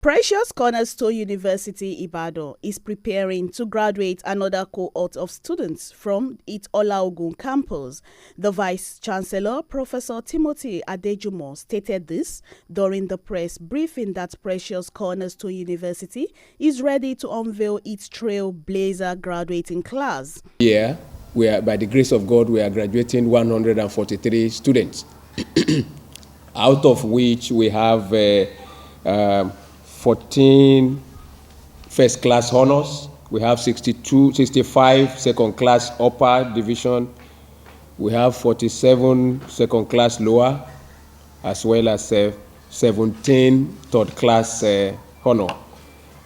Precious Cornerstone University, Ibadan, is preparing to graduate another cohort of students from its Olaogun campus. The Vice Chancellor, Professor Timothy Adejumo, stated this during the press briefing that Precious Cornerstone University is ready to unveil its trailblazer graduating class. Here, by the grace of God, we are graduating 143 students, out of which we have 14 first class honors. We have 65 second class upper division. We have 47 second class lower, as well as 17 third class honor.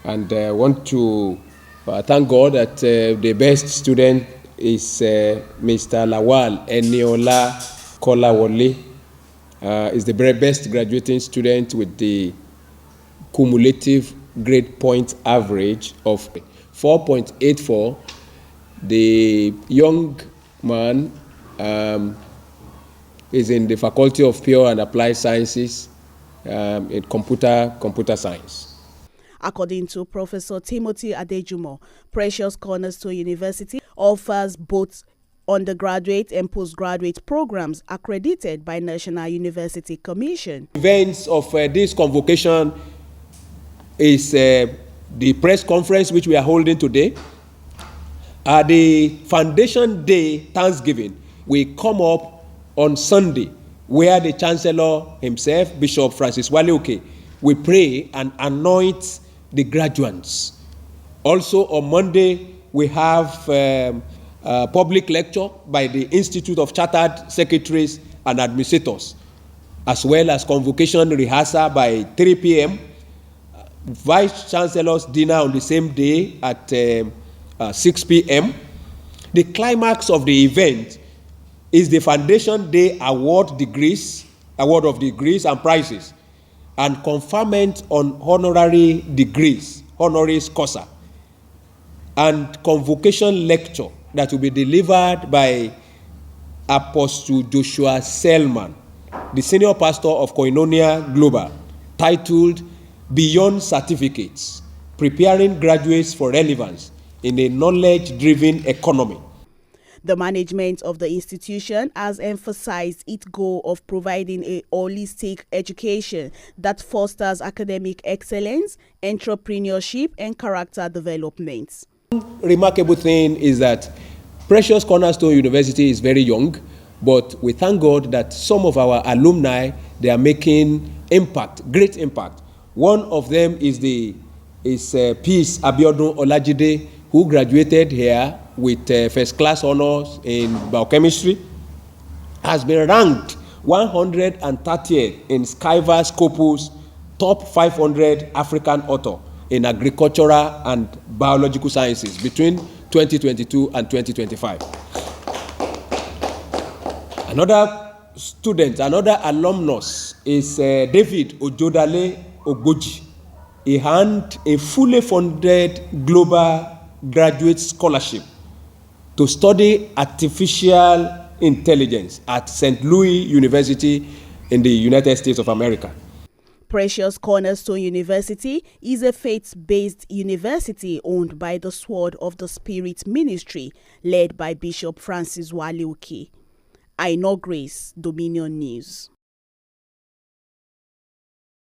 And I want to thank God that the best student is Mr. Lawal Eniola Kolawole. Is the very best graduating student with the cumulative grade point average of 4.84. The young man is in the Faculty of Pure and Applied Sciences in computer science. According to Professor Timothy Adejumo, Precious Cornerstone University offers both undergraduate and postgraduate programs accredited by National University Commission. Events of this convocation is the press conference which we are holding today. The Foundation Day Thanksgiving will come up on Sunday, where the Chancellor himself, Bishop Francis Waleoke, will pray and anoint the graduates. Also on Monday, we have a public lecture by the Institute of Chartered Secretaries and Administrators, as well as convocation rehearsal by 3 p.m. Vice Chancellor's dinner on the same day at 6 p.m. The climax of the event is the Foundation Day award of degrees and prizes, and conferment on honorary degrees, honoris causa, and convocation lecture that will be delivered by Apostle Joshua Selman, the senior pastor of Koinonia Global, titled Beyond Certificates, Preparing Graduates for Relevance in a Knowledge-Driven Economy. The management of the institution has emphasized its goal of providing a holistic education that fosters academic excellence, entrepreneurship, and character development. Remarkable thing is that Precious Cornerstone University is very young, but we thank God that some of our alumni, they are making impact, great impact. One of them is Peace Abiodun Olajide, who graduated here with first class honors in biochemistry, has been ranked 130th in Skyver Scopus top 500 African author in agricultural and biological sciences between 2022 and 2025. Another student, another alumnus is David Ojodale Ogboji. He earned a fully funded global graduate scholarship to study artificial intelligence at St. Louis University in the United States of America. Precious Cornerstone University is a faith-based university owned by the Sword of the Spirit Ministry, led by Bishop Francis Waleoke. Aina, Dominion News.